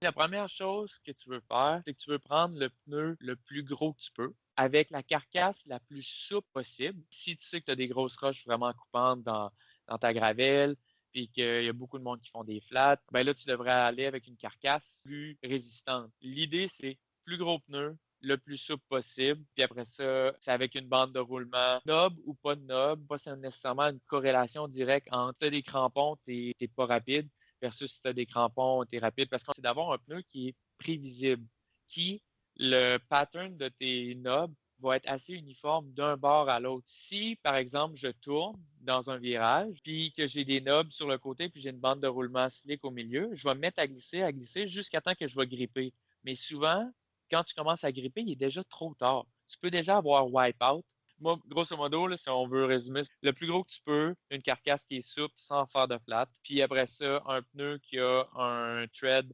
La première chose que tu veux faire, c'est que tu veux prendre le pneu le plus gros que tu peux, avec la carcasse la plus souple possible. Si tu sais que tu as des grosses roches vraiment coupantes dans ta gravelle, puis qu'il y a beaucoup de monde qui font des flats, ben là, tu devrais aller avec une carcasse plus résistante. L'idée, c'est plus gros pneu, le plus souple possible. Puis après ça, c'est avec une bande de roulement, knob ou pas de knob, pas nécessairement une corrélation directe entre t'as des crampons, t'es pas rapide, versus si tu as des crampons, tu es rapide. Parce que c'est d'avoir un pneu qui est prévisible, qui, le pattern de tes knobs va être assez uniforme d'un bord à l'autre. Si, par exemple, je tourne dans un virage, puis que j'ai des knobs sur le côté, puis j'ai une bande de roulement slick au milieu, je vais me mettre à glisser jusqu'à temps que je vais gripper. Mais souvent, quand tu commences à gripper, il est déjà trop tard. Tu peux déjà avoir wipe-out. Moi, grosso modo, là, si on veut résumer, le plus gros que tu peux, une carcasse qui est souple sans faire de flat. Puis après ça, un pneu qui a un tread